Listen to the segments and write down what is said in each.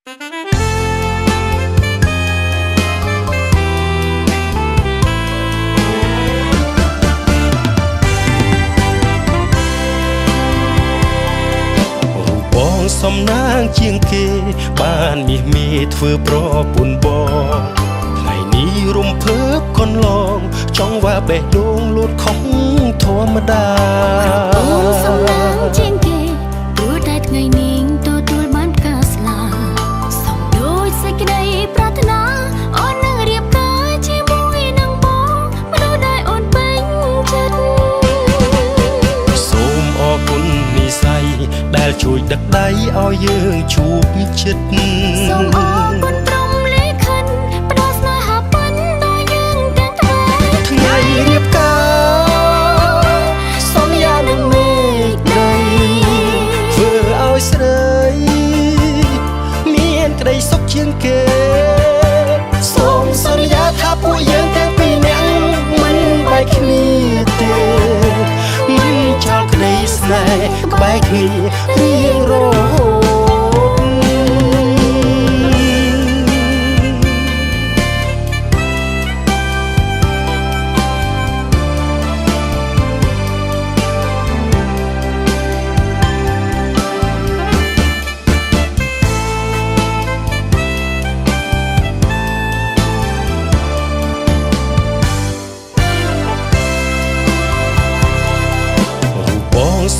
សំណាងជាងគេបានមាសមេធ្វើប្រពន្ធបងថ្ងៃនេះរំភើបកន្លងចង់ว่าបេះដូងលូតខុសធម្មតាអូនសំណាងជាងគេព្រោះតែថ្ងៃនេះទទួលបានការស្លាសំដូចសេចក្តីប្រាថ្នាអូននឹងរៀបការជាមួយនឹងបងមនុស្សដែលអូនពេញចិត្តសូមអរគុណនិស្ស័យដែលជួយដឹកដៃឲ្យយើងជួបចិត្តសូមអរគុណព្រមលេខិនផ្ដល់ស្នេហាពិនដល់យើងទាំងថ្ងៃរៀបការសន្យានឹងមេឃដីធ្វើឲ្យស្រីមានក្តីសុខជាងគេសូមសន្យាថាពួកយើងទាំងពីរនាក់មិនបែកគ្នាទេមិនចោលក្តីស្នេហ៍ក្បែរគ្នារៀងរហូត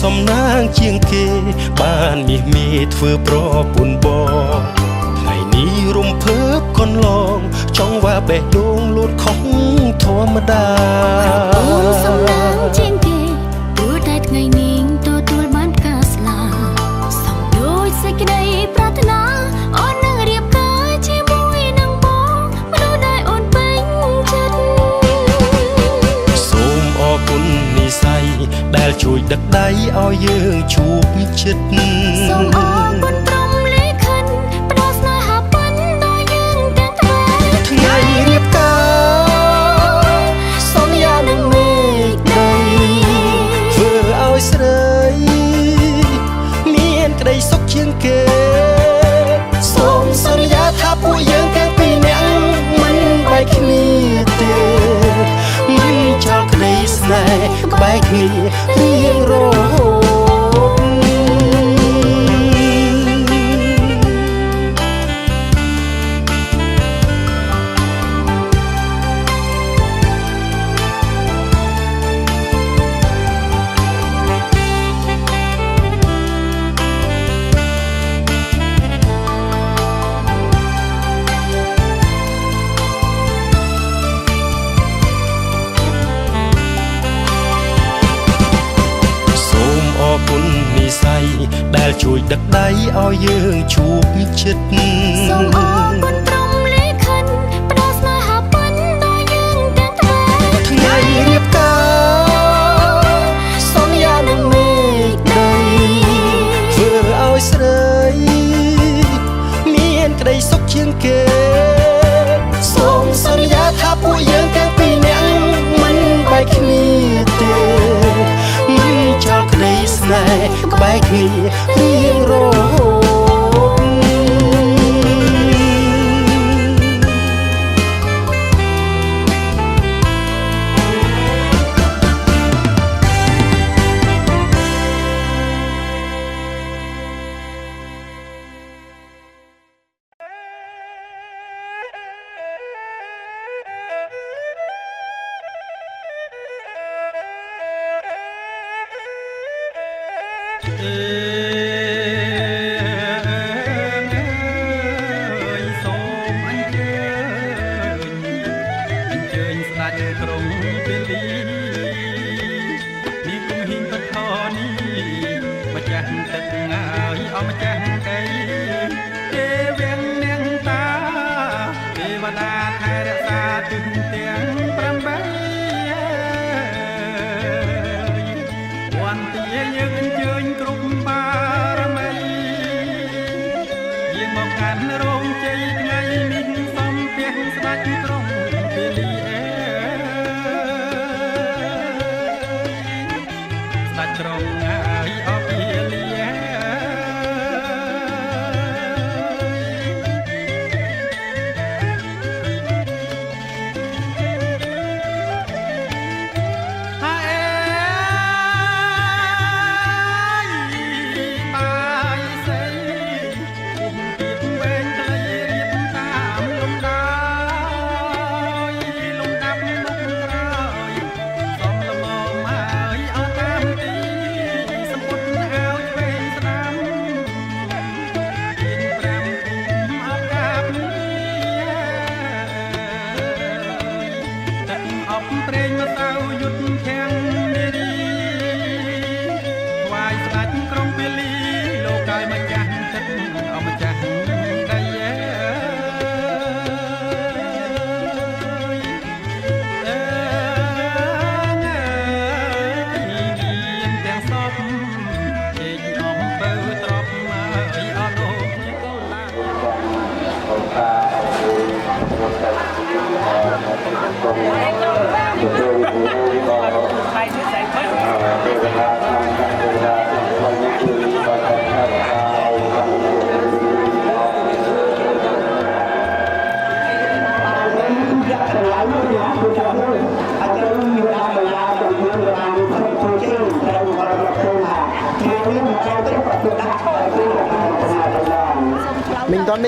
សំណាងជាងគេបានមាសមេធ្វើប្រពន្ធបងថ្ងៃនេះរំភើបកន្លងចង់ว่าបេះដូងលូតខុសធម្មតាអូនសំណាងជាងគេព្រោះតែថ្ងៃនេះទទួលបានការស្លាសំដូចសេចក្តីប្រាថ្នាអូននឹងរៀបការជាមួយនឹងបងមនុស្សដែលអូនពេញចិត្តសូមអរគុណនិស្ស័យដែលជួយដឹកដៃឲ្យយើងជួបចិត្តសូមអរគុណព្រមលេខិនផ្ដល់ស្នេហាពិនដល់យើងទាំងថ្ងៃរៀបការសន្យានឹងមេឃដីធ្វើឲ្យស្រីមានក្តីសុខជាងគេសូមសន្យាថាពួកយើងទាំងពីរនាក់មិនបែកគ្នាទេមិនចោលក្តីស្នេហ៍ក្បែរគ្នារៀងរហូតគុណនិស្ស័យដែលជួយដឹកដៃឲ្យយើងជួបចិត្តសូមអរគុណព្រមលេខិនផ្ដល់ស្នេហាពិនដល់យើងទាំងថ្ងៃរៀបការសន្យានឹងមេឃដីធ្វើឲ្យស្រីមានក្តីសុខជាងគេសូមសន្យាថាពួកយើងទាំងពីរនាក់មិនបែកគ្នាទេមិនចោលក្តីស្នេហ៍ក្បែរគ្នារៀងរហូតសូមអញ្ជើញស្ដេចក្រុងពេលីនេះគុំហ៊ីងទឹកធនេះម្ចាស់ទឹកម្ចាស់ដីទេវៀងនាងតាទេវតាថែរក្សាទឹងទាំង8វន្តាយើងអញ្ជើញគ្រប់បារមីយាងមកកាន់រោងជ័យថ្ងៃនេះសំពះស្ដេចក្រុងពេលីស្ដេចក្រុងអើយអពាលា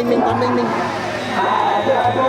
mình con mình Hãy subscribe cho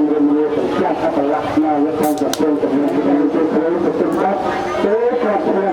kênh Ghiền Mì Gõ để không bỏ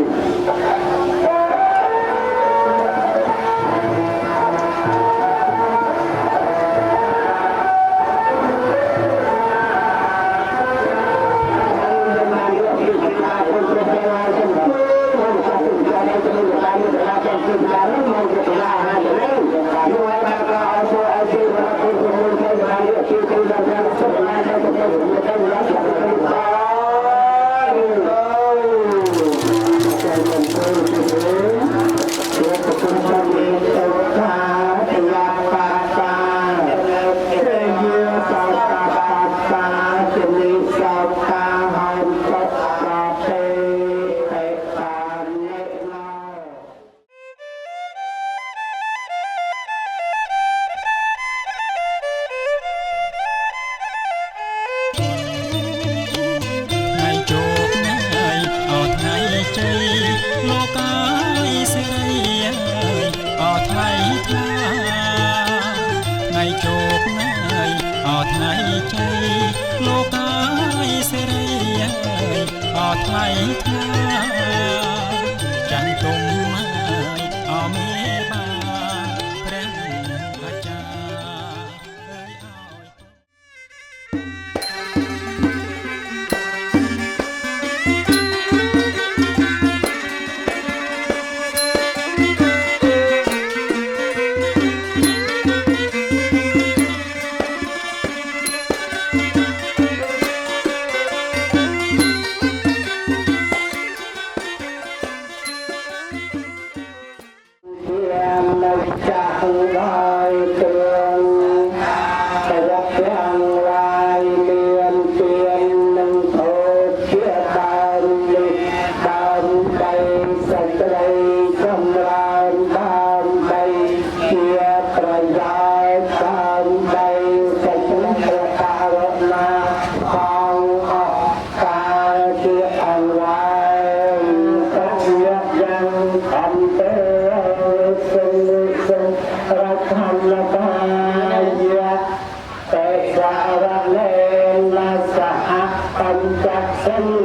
lỡ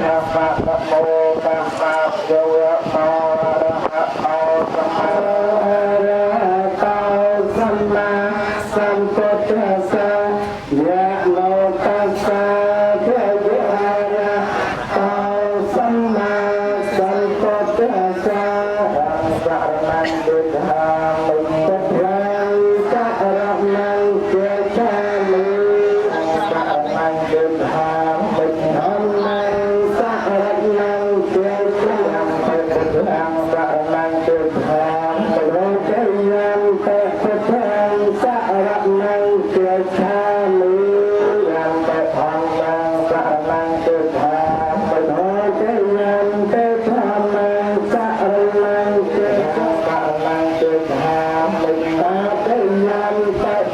Hãy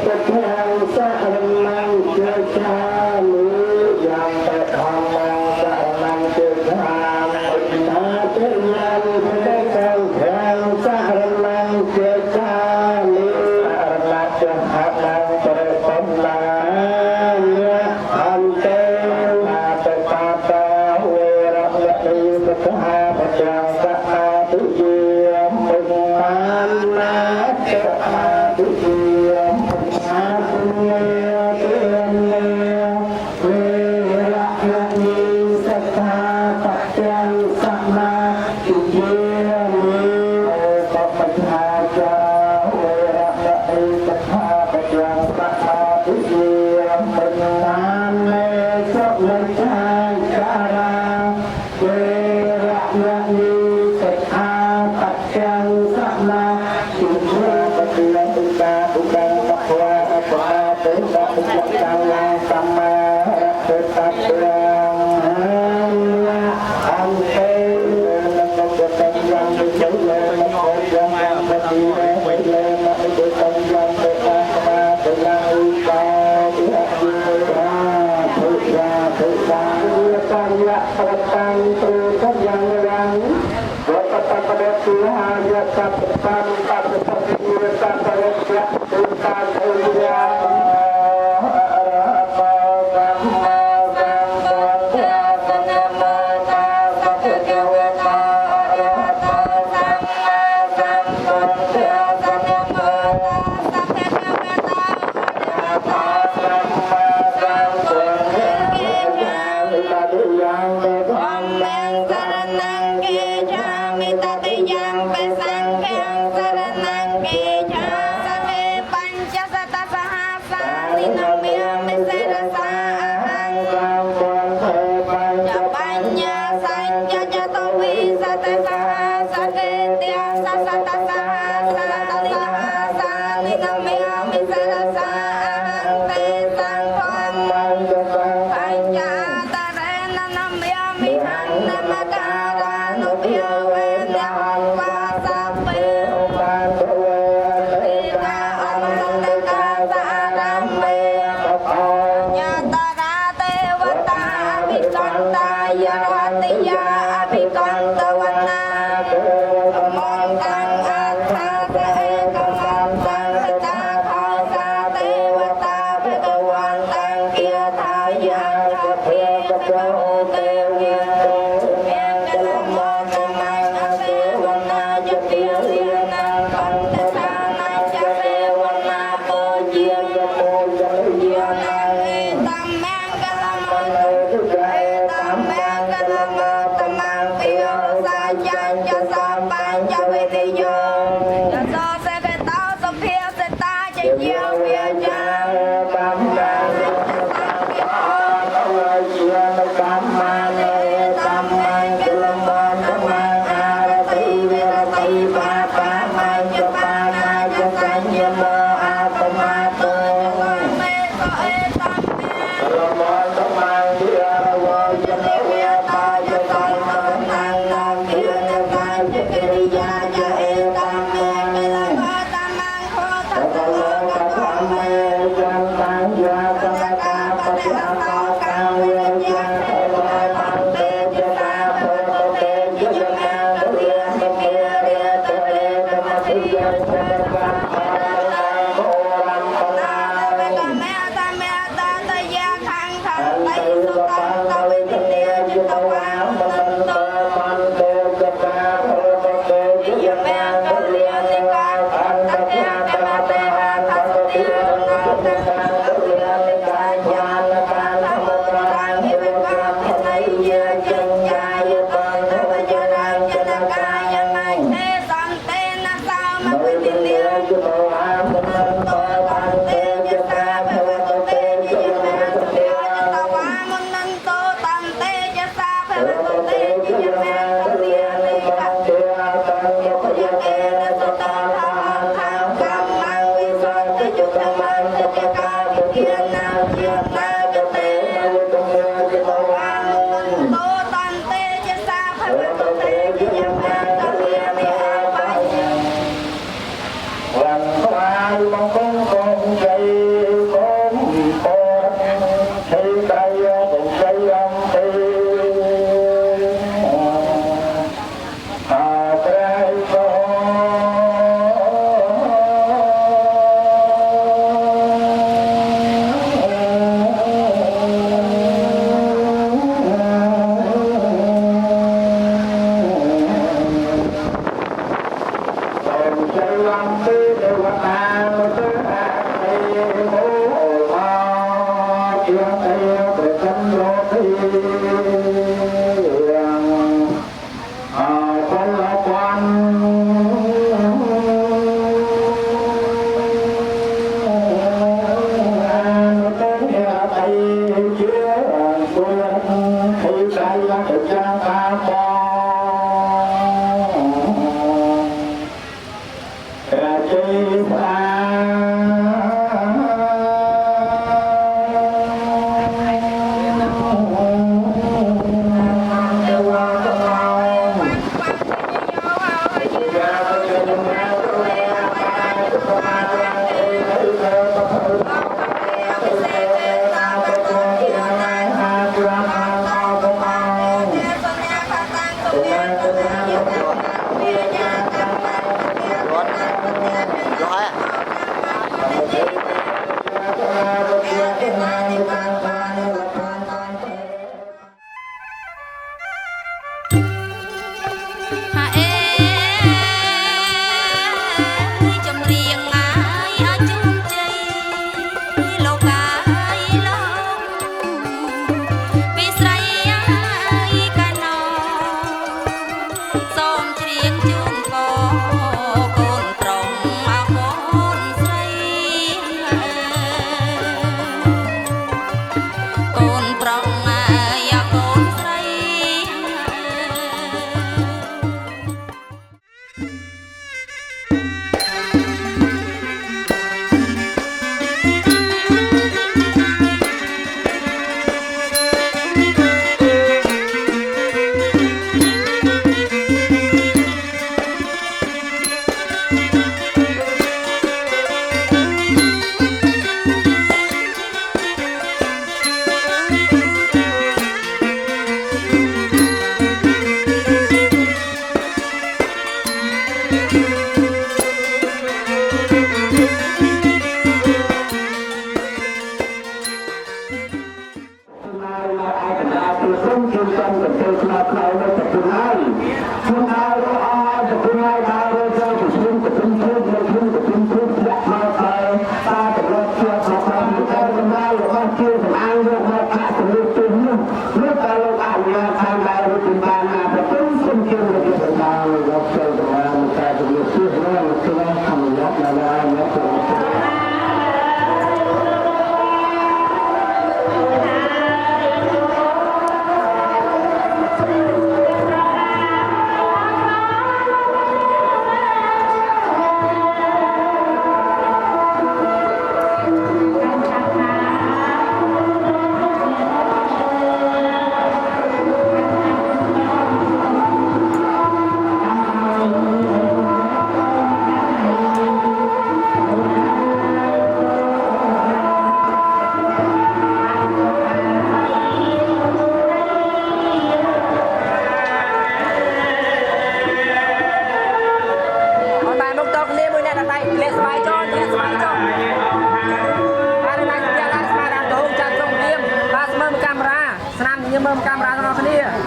subscribe cho kênh Ghiền Mì Gõ để không bỏ lỡ មើលកាមេរ៉ាទាំងអស់គ្នា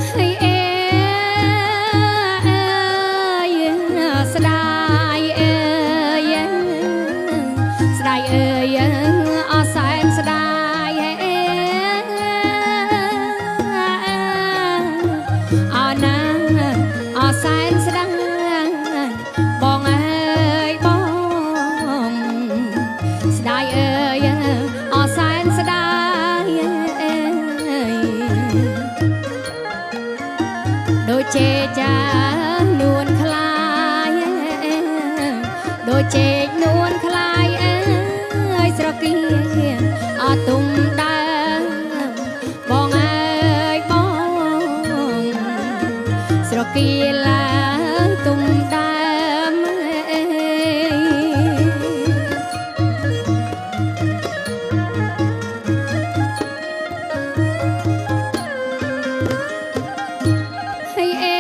ให้เอ๋ยสดายเอ๋ยสดายเอ๋ยอาแสนสดายเอ๋อานาอาแสนสดายบองเอ๋ยบองสดายเอ๋ยอาแสนสดายโดยเจจานวลคลายโดยเจจนวลคลายสระกีอาตุมดาบองเอ๋ยบองสระกีลาตุมดาให้เอ๋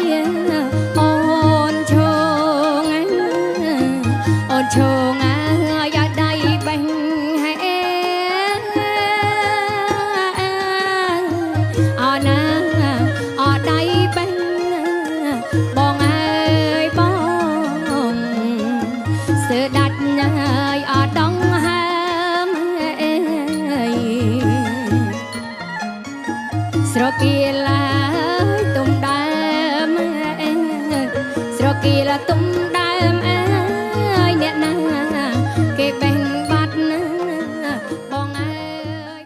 ยอ่อนชงอ่อนชงอยากได้แบ่งให้เอ๋อ่อนนะอ่อนได้แบ่งบองเอ๋ยบองเสือดัดอ่อนดองหามเอ๋ย ស្រគីឡាទុំដើមស្រគីឡាទុំដើមអើយអ្នកណាគេបេះបាត់ណាបងអើយ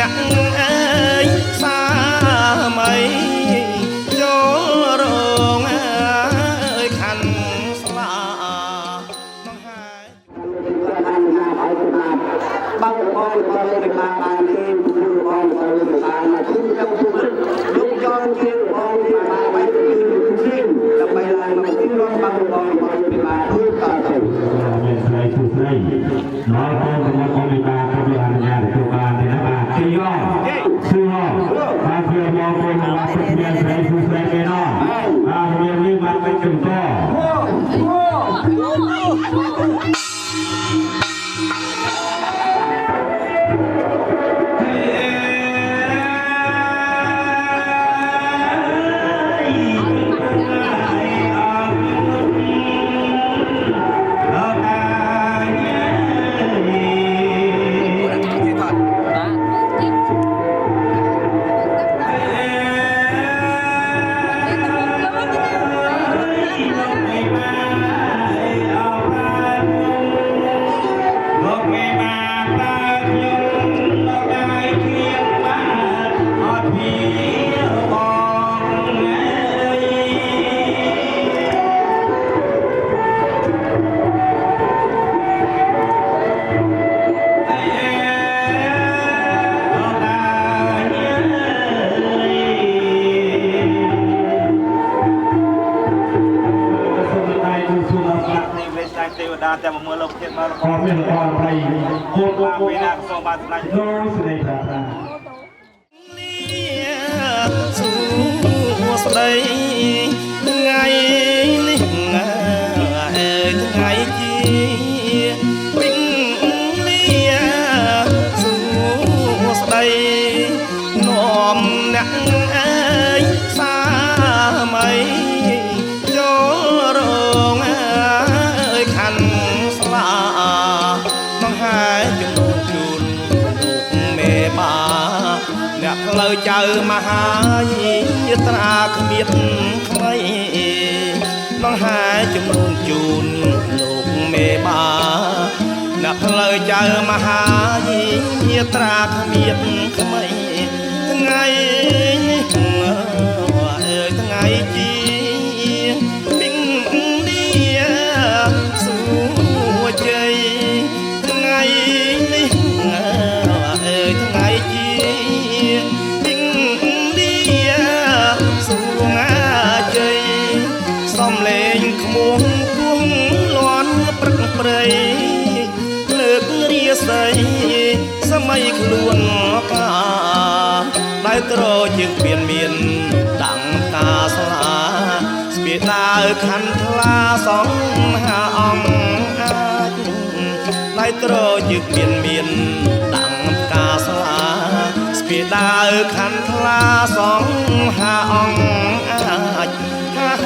អ្នកអើយសាមៃចូលរងអើយខាន់ស្លាមកហើយបើកបងទៅលេខបានទេគឺបងទៅលេខបានគឺចាំពុកលោកយកជាបងបានបាយគឺជាដើម្បីឡើងមកទីរងបើកបងទៅបានគឺតទៅមានស្រីទូស្រីដល់កូនរបស់កូនវិការទៅអនុញ្ញាតទៅបានទេណាបាទទីយ៉គឺបានព្រាមកកូនរបស់មានស្រីទូស្រីគេណោះបាទមាននេះបានទៅជំតទេវតាតែមើលលោកជាតិមកខំមានល្អប្រៃគោលឡើងពេលណាក៏សូមបានស្ដេចលោកស្ដីប្រាថ្នាសួស្ដីថ្ងៃនេះថ្ងៃជាពេញលាសួស្ដីនាំអ្នកអើយសាមៃចូលរងខាន់ស្លាមកហើយជំនួសជូនលោកមេបាអ្នកផ្លូវចៅមហាយាត្រាគ្មានថ្មីមកហើយជំនួសជូនលោកមេបាអ្នកផ្លូវចៅមហាយាត្រាគ្មានថ្មីថ្ងៃនេះថ្ងៃជាពេញលាសួជ័យថ្ងៃនេះថ្ងៃជាពេញលាសួជ័យសំលេងក្មោះគួងលន់ព្រឹកព្រៃលើករាសីសម័យខ្លួនកាដែលត្រជាងពៀនមានដាំងកាស្លាស្ពាដាវខាន់ថ្លាសងហាអង្គអាចដែលត្រជាងពៀនមានដាំងកាស្លាស្ពាដាវខាន់ថ្លាសងហាអង្គអាចហាហ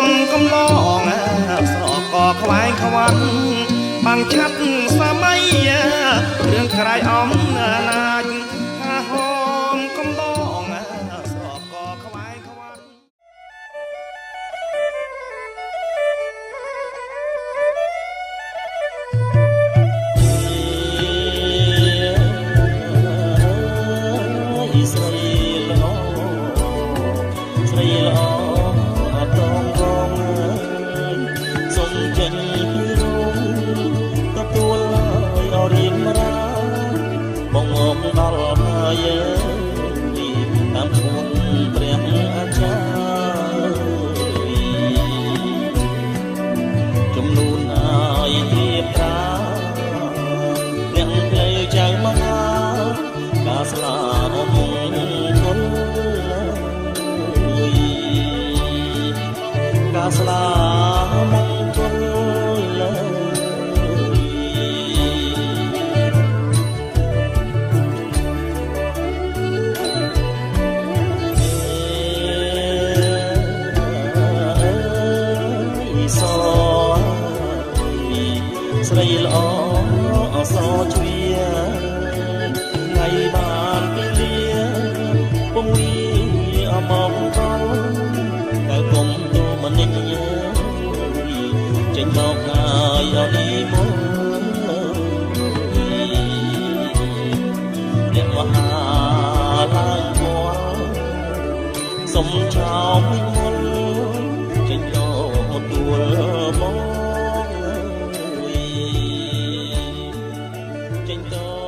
មកំឡងស្រកខ្វែងខ្វាត់បាំងឆាត់សម័យរឿងក្រៃអំណាចហាហមកំឡងស្រកខ្វែងខ្វាត់ស្រីល្អស្រីល្អអត់តងកងសុំចេញពីរោងទទួលឲ្យរៀងរាបងមកដល់ហើយតាមគុណព្រះអាចារ្យចំនួនឲ្យរៀបត្រាទាំងផ្លូវចៅមហាការស្លាប់គុណការស្លាប់គុណស្រីល្អអសរជ្រាថ្ងៃបានពី សុំចោលមុនចេញមកទួលមកចេញទៅ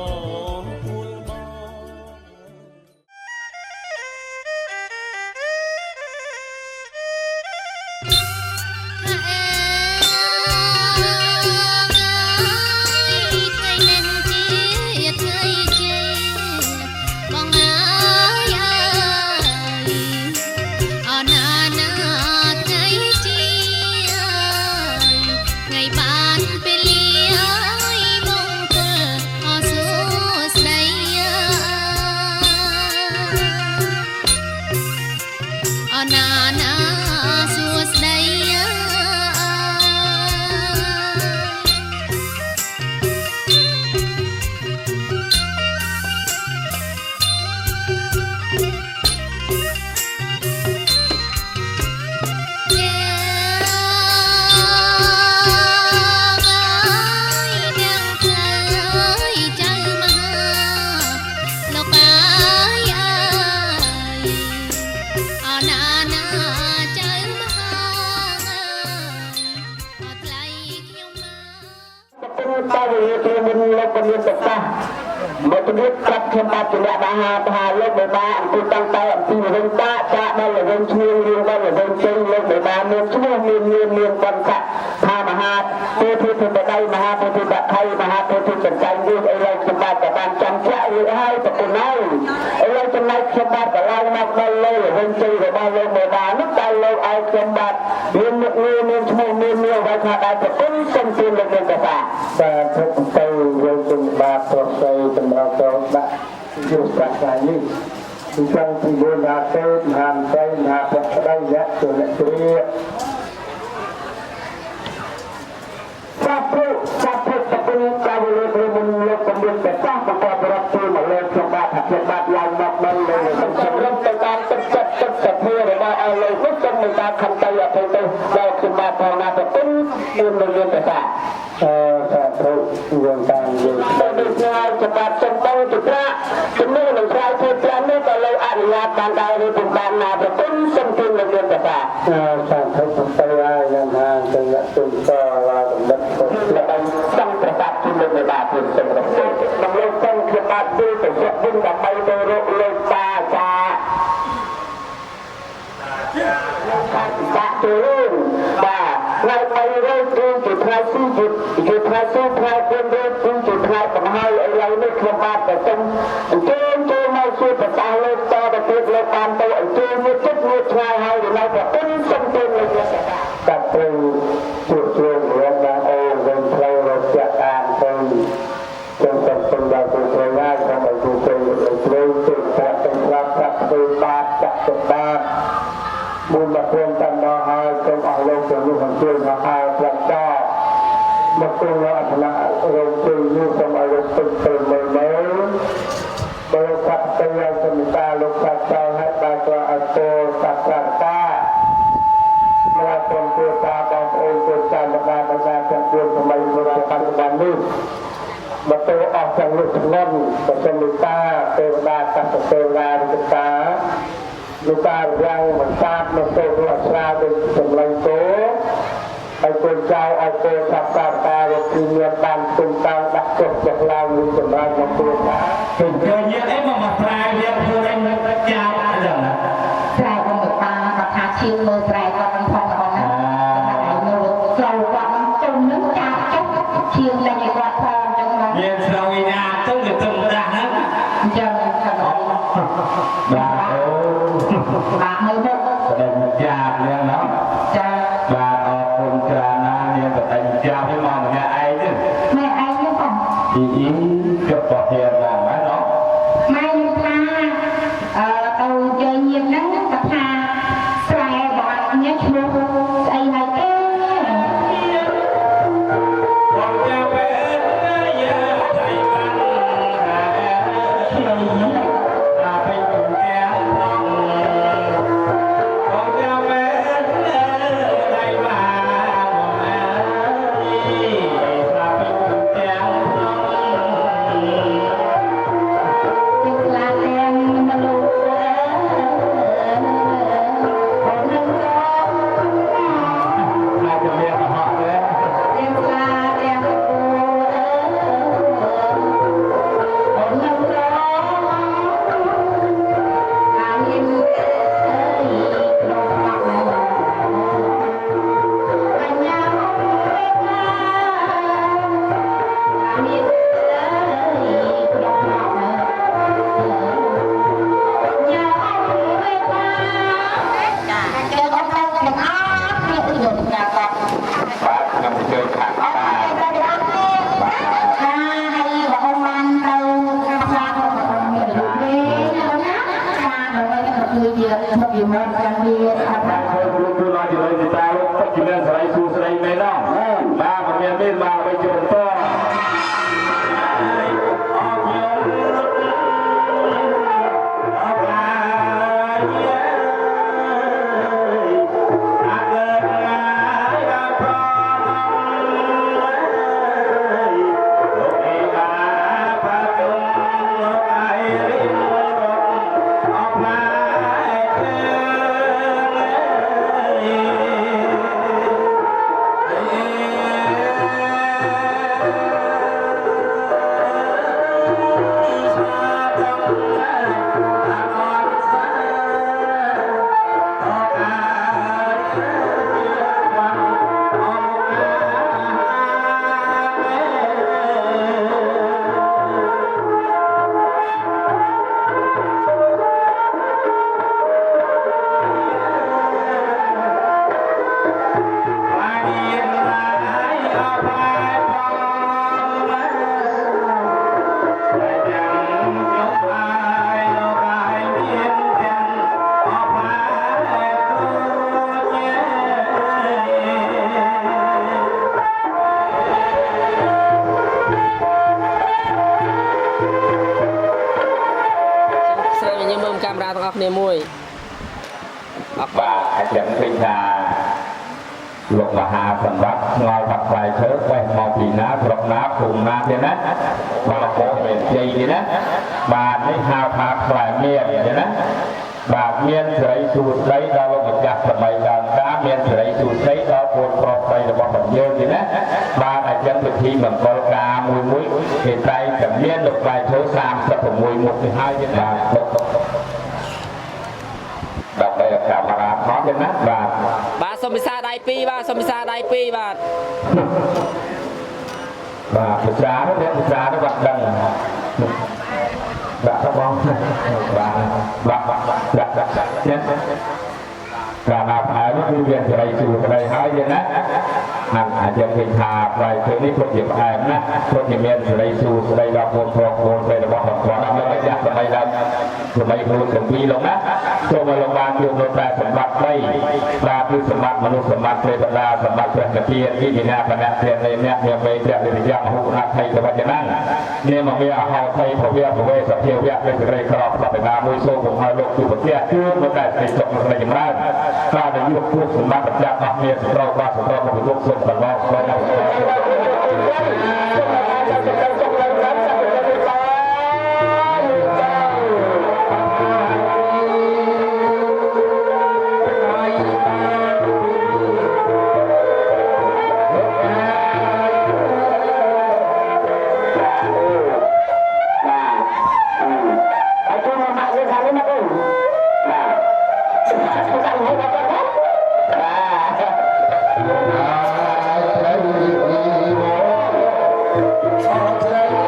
មកទៅកាត់ខ្ញុំបាទជំនះបាហាថាលោកបេបាអំពីតាំងតែអំពីវិញតាចាដល់វិញឈ្មោះរៀងដល់វិញចេញលោកបេបាមានឈ្មោះមានបន្តថាមហាពុទ្ធិបដិមហាពុទ្ធិបខៃមហាពុទ្ធិចង្កៃនេះអីឡើយខ្ញុំបាទក៏បានចាំចាក់រួចហើយប្រពន្ធហើយអីឡើយចំណែកខ្ញុំបាទក៏ឡើងមកដល់លើវិញចេញរបស់លោកបេបានោះតែលោកឲ្យខ្ញុំបាទមានមុខងារមានឈ្មោះមានអ្វីថាដែរប្រពន្ធសុំជូនលោកមានកថាបាទទៅយើងជំបាទប្រស័យតម្រូវទៅដាក់យុទ្ធសាស្ត្រនេះពីចង់ពីលនហាទេមហាម័យមហាប្រក្តីយៈទុលគ្រាសាព្រុតពុទ្ធកាវលេព្រមលោកកំពុងតែសាស្ត្រប្រកបរាប់ទូមកលើខ្ញុំបាទថាខ្ញុំបាទឡើងមកដល់លើខ្ញុំរំទៅតាមទឹកចិត្តសភារបស់អស់លោកនោះខ្ញុំមិនបានខំទៅអត់ទៅដល់ខ្ញុំបាទផងណាប្រពន្ធមានមានតែសាសាព្រុតយើងតាមយើងដល់ដូចជាច្បាប់សំដៅទៅប្រាជំនួសនឹងក្រៅធ្វើប្រាំនេះក៏លើអនុញ្ញាតបានដែរឬពុំបានណាប្រពន្ធសំទិញនឹងមានតែសាសាព្រុតទៅហើយយ៉ាងណាទៅអ្នកទុំតឡាកំដិតទៅសំប្រកាសជំនួសនៃបាទពុទ្ធសម្រាប់ដំណើរទៅខ្ញុំបាទទៅវិញដើម្បីទៅរកលោកតាចាដាក់ទៅបាទថ្ងៃ3រោចគឺជាថ្ងៃស៊ីជាថ្ងៃស៊ីថ្ងៃ4រោចគឺជាថ្ងៃបង្ហើយឥឡូវនេះខ្ញុំបាទទៅសូមអញ្ជើញចូលមកជួយប្រកាសលោកតទៅទៀតលោកបានទៅអញ្ជើញមួយចិត្តមួយថ្ងៃហើយនៅប្រពន្ធសូមទៅលោកកាត់ទៅជួយរឿងណាអូវិញផ្លូវរត់ចាក់អានទៅខ្ញុំសូមដល់ទៅព្រៃណាសូមឲ្យជួយជួយជួយប្រាក់ទាំងប្រាប់ប្រាក់ទៅបាទចាក់ទៅបាទមុនមកព្រមតាមដល់ហើយសូមអស់លោកទៅនោះអញ្ជើញមកហើយប្រាក់តមកគង់អត្ថនៈរងជ័យនោះសូមឲ្យលោកទៅមើលមើលបើកាត់ទៅឲ្យសមិតាលោកកាត់ចោលឲ្យបានក៏អត់ទៅកាត់ប្រាក់តាមកព្រមទៅតាមបងប្អូនទៅតាមបដាទាំងពួងសម័យមុនបច្ចុប្បន្ននេះមកទៅអស់ទាំងលោកចំនួនសមិតាទេវតាកសទេវតារិកតាលោកតារាំងមិនតាបនៅទៅរកស្រាវទៅចម្លែងគោហើយកូនចៅឲ្យគោចាប់តារកពីមានបានទុំតាំងដាក់ចុះចុះឡើងនឹងចម្រើនមកព្រោះថាទៅយកញាតអីមកស្រាវវាខ្លួនឯងចាស់អញ្ចឹងណាស្រាវរបស់តាគាត់ថាឈៀងមើលស្រាវគាត់នឹងផងបងណាគាត់នៅចូលគាត់នឹងទុំនឹងចាស់ចុះឈៀងលេងឲ្យគាត់ផងអញ្ចឹងមកមានស្រាវវិញ្ញាទៅទៅទុំដាស់ហ្នឹងអញ្ចឹងគាត់បាទបាទមើលទៅតែចាស់យ៉ាងណាចាបាទអរគុណច្រើនណាស់នាងក៏តែចាស់មកម្នាក់ឯងទេម៉ែឯងទេបងអ៊ីជប់បោះទៀតឡើងហើយណោះម៉ែខ្ញុំថាទៅជើញញៀមហ្នឹងគាត់ថាស្រែរបស់ញ៉ាំឈ្មោះស្អីហើយទេបងចាំពេលយាថៃបានខ្ញុំថាពេញទំទាំងបងចាំពេលថៃបាន Hãy subscribe cho kênh Ghiền Mì Gõ để không bỏបាទអញ្ចឹងឃើញថាលោកមហាសម្បត្តិឆ្ងល់ថាផ្លែឈើបេះមកពីណាស្រុកណាភូមិណាទេណាបាទបងមានជ័យទេណាបាទនេះហៅថាផ្លែមៀនទេណាបាទមានសេរីសួស្ដីដល់លោកម្ចាស់សម័យដើមតាមមានសេរីសួស្ដីដល់ពលប្រុសស្រីរបស់បងយើងទេណាបាទអញ្ចឹងពិធីមង្គលការមួយគេតែងតែមានលោកផ្លែឈើ36មុខនេះហើយទេបាទដើម្បីកាមេរ៉ាថតទេណាបាទសូមពិសាដៃ2បាទសូមពិសាដៃ2បាទបាទពិសានោះអ្នកពិសានោះបាទដឹងបាទបងបាទអ្នកការណាផ្លែនេះគឺវាសេរីសួស្ដីហើយទេណាអាចយើងឃើញថាផ្លែឈើនេះពិតជាផ្អែមណាស់ពិតជាមានសេរីសួស្ដីដល់ពលប្រុសពលស្រីរបស់បងប្អូនអត់មានចាស់សម័យដើមសម័យមុនទាំងពីរលោកណាចូលមកលោកបានជួបលោកតែសម្បត្តិ3បាទគឺសម្បត្តិមនុស្សសម្បត្តិទេវតាសម្បត្តិព្រះនិព្វានវិញ្ញាណបណៈព្រះនៃអ្នកមានមេព្រះវិរិយមហុណាថៃតវចនានេះមកមានអហោថៃភវៈភវេសភាវៈនៃសេរីក្រប់សព្វនាមួយសូមមកឲ្យលោកជួបប្រទះគឺមកតែសេចក្ដីសុខនៃចម្រើនបាទដែលយកពួកសម្បត្តិប្រចាំអស់មានសម្រាប់បាទសម្រាប់មកលោកសូមបន្តHãy subscribe cho kênh Ghiền Mì Gõ để không bỏ lỡ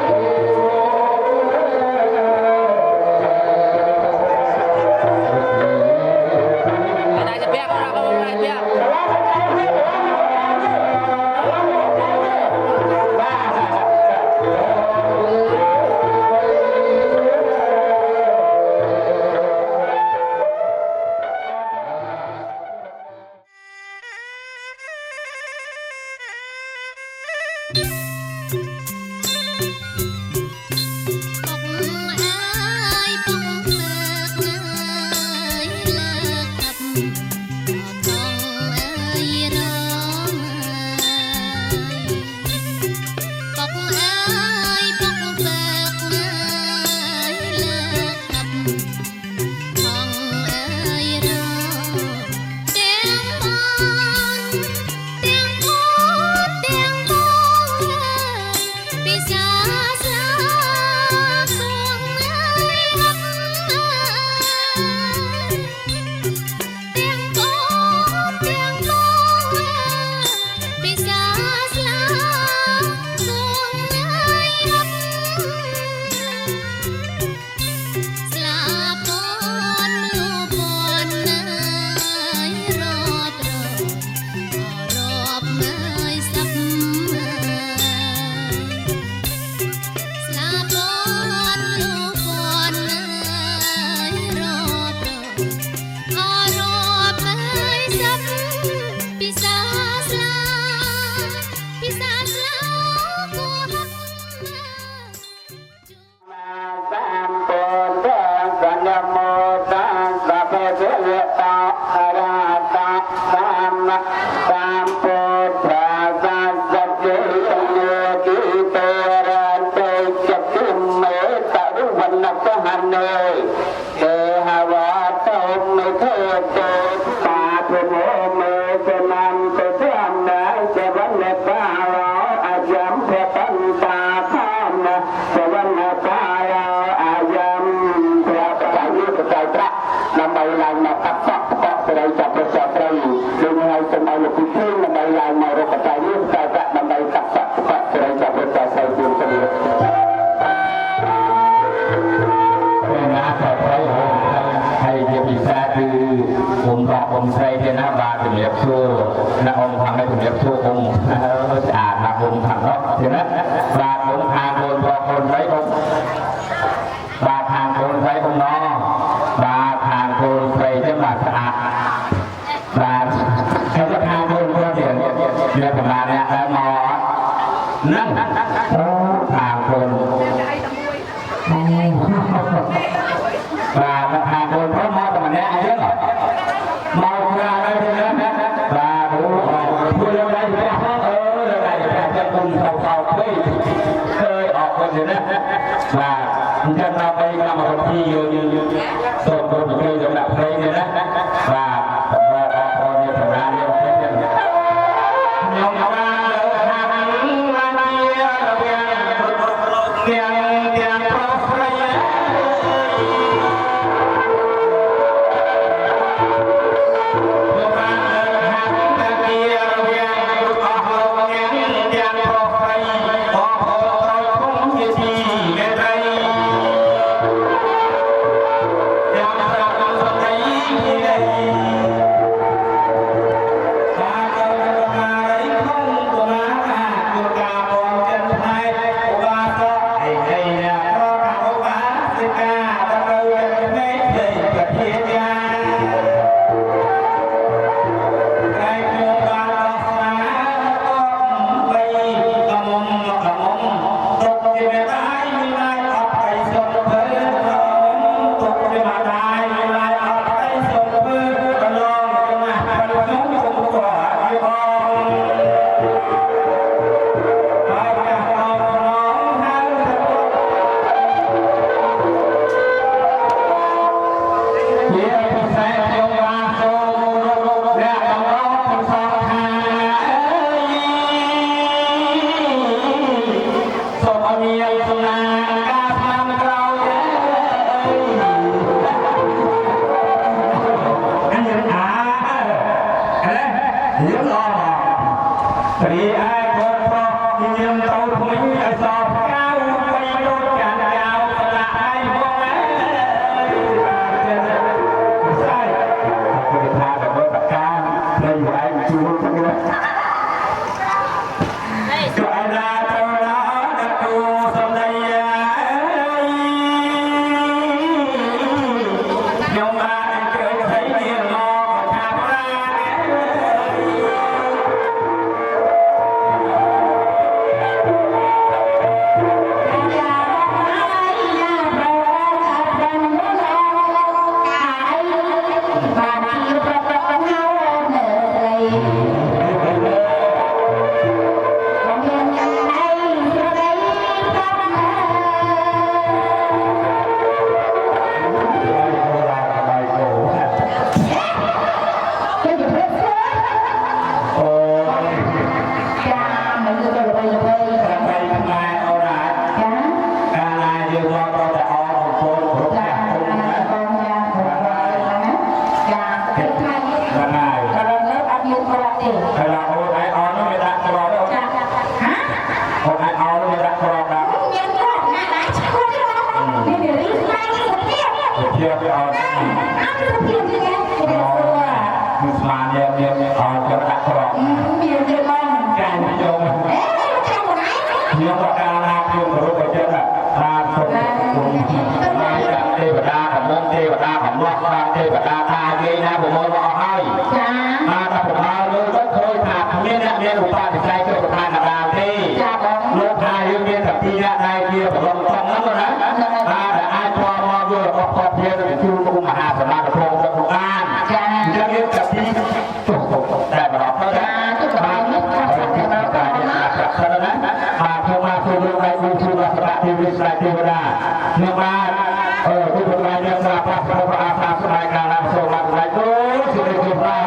โมตัสสะภะคะวะโตอะระหะโตสัมมาสัมพุทธัสสะสัจเจโยติเตระเตจักขุเมตะรุวันนะสหันเนเทหะวะโตเมเทเตปาตุโมเมสนันเตสัมนะเจวันเนปาลาอายัมเพตันตาธานะเจวันเนปาลาอายัมเพตันยุตใจตระนำไปลายมาตัดสักก็แสดงจับประสาทรีดูในสมัยลุกขึ้นนำไปลายมารกใจยุตใจตระนำไปตัดสักก็แสดงจับประสาทรีดูเสด็จให้เดียบอีกแค่คือผมรอผมใส่เดียนาบาถึงเรียบชั่วนะองค์ทำให้ถึงเรียบชั่วองค์อ่านนะองค์ทำเนาะเห็นไหมบาผมทางคนรอคนไว้องค์บาทางคนไว้องค์น้อบาทางคนใส่จะบาสะอาดบาใครจะทางคนก็เดี๋ยวประมาณนี้แล้วหมอนั่งทางคนvà hàngคนเพราะมอตมันเนี่ยเยอะมอมาอะไรเนี่ยvàพูดเรื่องอะไรอยู่เนี่ยเรื่องอะไรอยู่เนี่ยจะคุณเขาเคยออกคนอยู่นะvàจะนำไปนำมาคนที่อยู่ส่งคนไปอยู่แบบเพลงเนี่ยนะvàออกคนเนี่ยทำงานเนี่ยเพลงเนี่ยยอมมาทางมาเรียนพ ធានជួបមហាសមាគមក្នុងអានចាយើងមានតែពីចុះតែបរោះទៅណាទៅបាននេះថាតែដល់ការប្រាក់ទៅណាមកធ្វើមកធ្វើរឿងដៃគូជួបសមាធិវិស្រ័យទេវតានឹងបានទីប្រជុំយើងស្រាប់ប្រាក់ប្រអាសាស្ម័យកាលសូមមកlạiទៅសិរិទ្ធិប្រា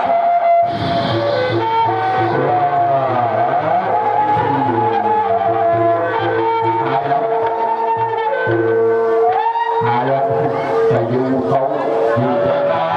แต่ยูเขาอยู่แต่ได้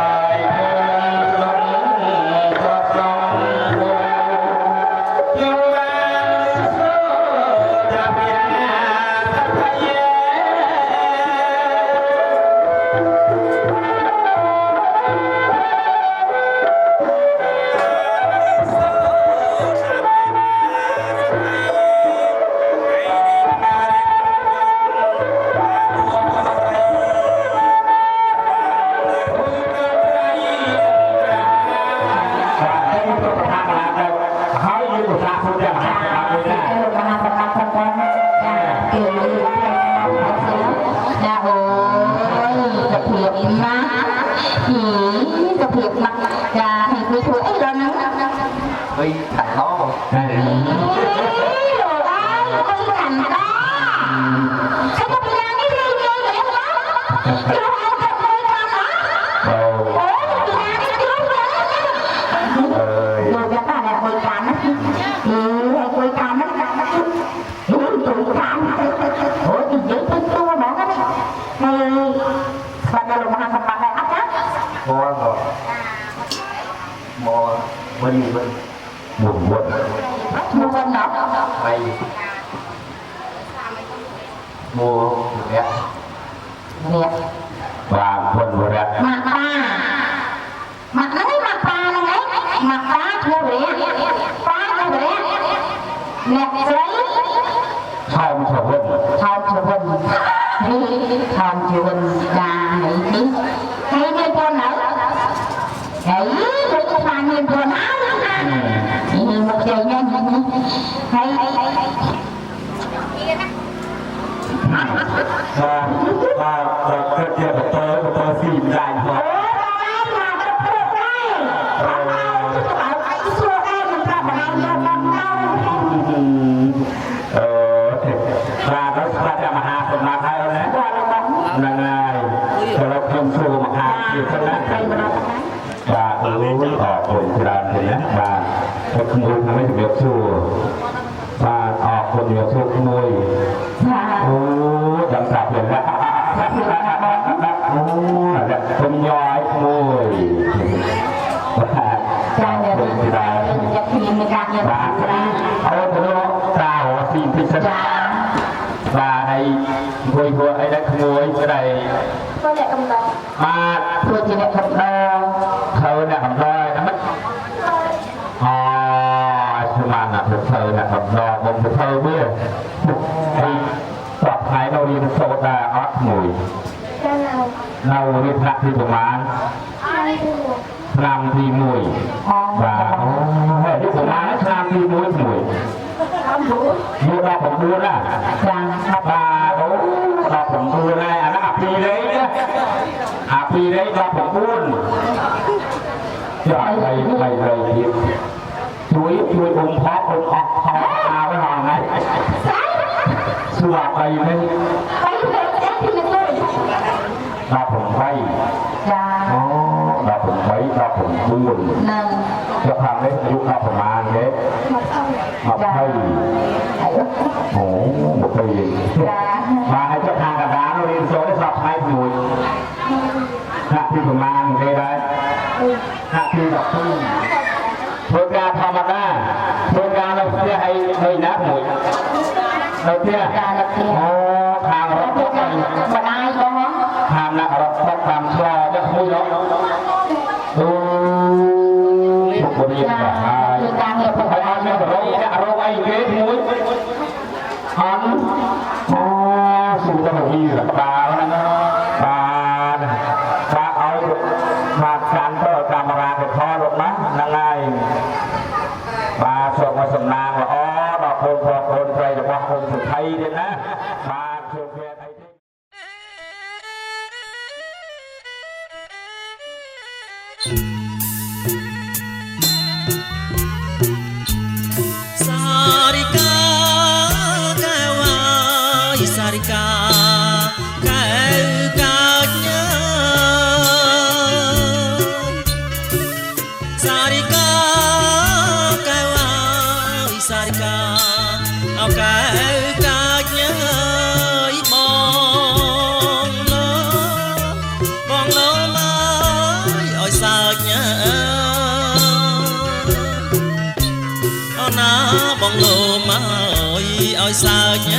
ញ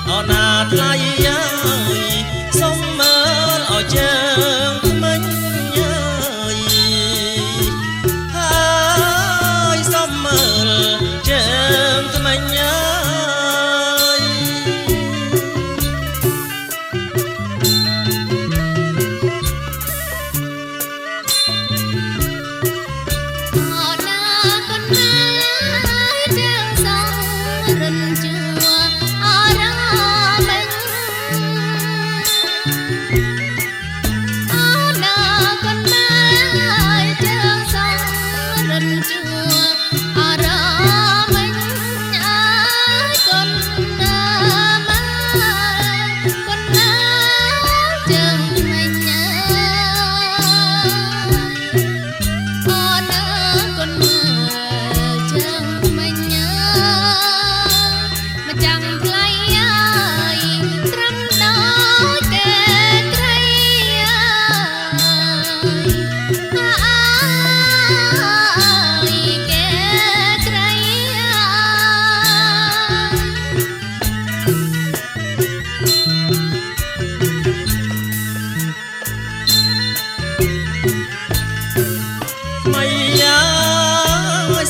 អណាថ្លៃសុំមើលឲ្យជើងមិញហើយសុំមើលជើងថ្មិញ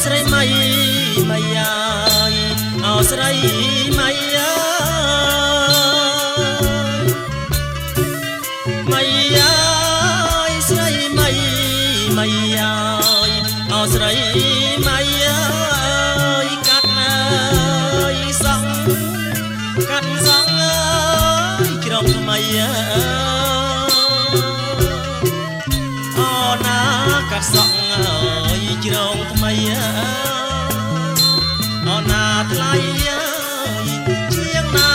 ស្រីម៉ៃម៉ៃអោស្រីម៉ៃម៉ៃស្រីម៉ៃម៉ៃអោស្រីម៉ៃកាត់ណាយសងកាត់សងជ្រងថ្មីអូណាកាត់សងជ្រងថ្មីអូណាថ្លៃជាងណា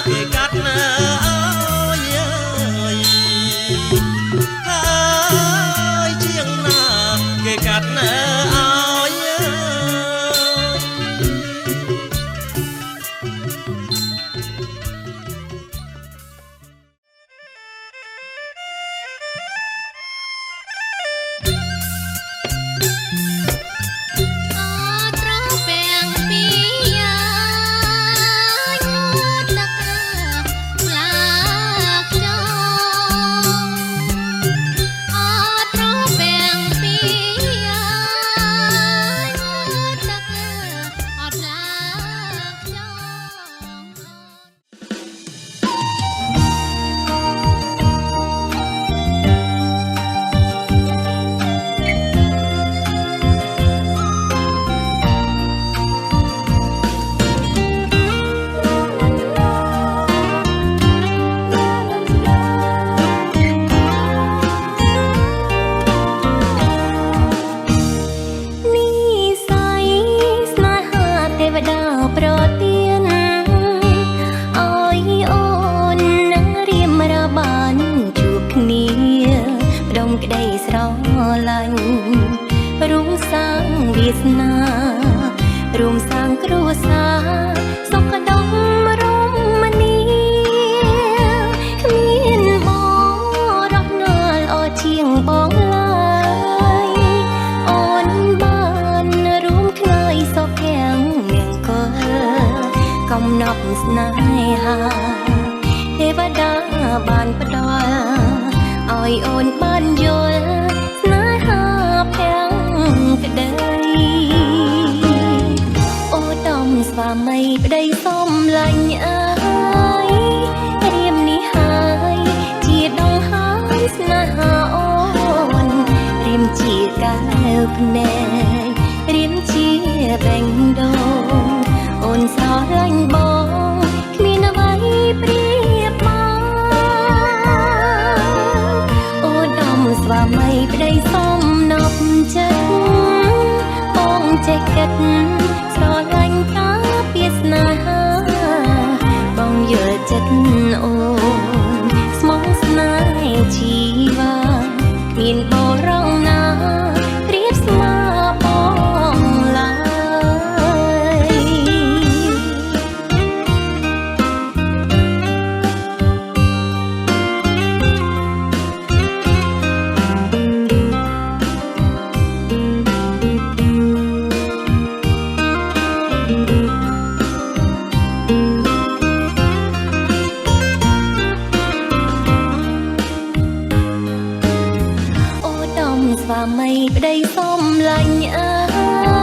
គេកាត់ណាហើយជាងណាគេកាត់ណារួមសាងវាសនារួមសាងគ្រួសារសុខដុមរមនាគ្មានបងរស់នៅល្អជាងបងឡើយអូនបានរួមគ្នាសុខទាំងមង្គលកំណប់ស្នេហាទេវតាបានផ្ដល់ឲ្យអូនបានយល់ស្នេហាទាំងក្តីអូតំស្វាមីប្តីសំឡាញ់អើយរៀមនេះហើយជាដងហើយស្នេហាអូនរៀមជាកែវភ្នែករៀមជាបេងដូងអូនស្រឡាញ់បងគ្មានអ្វីប្រៀបមកអូតំស្វាមីប្តីសំណប់ចិត្តបងចេះគិតស្រឡាញ់តាពីស្នេហាបងយល់ចិត្តអូនស្មោះស្នេហ៍ជីវាគ្មានបរងណាប្រៀបស្មើបងឡើយ ប្តីសុំលាញ់អើ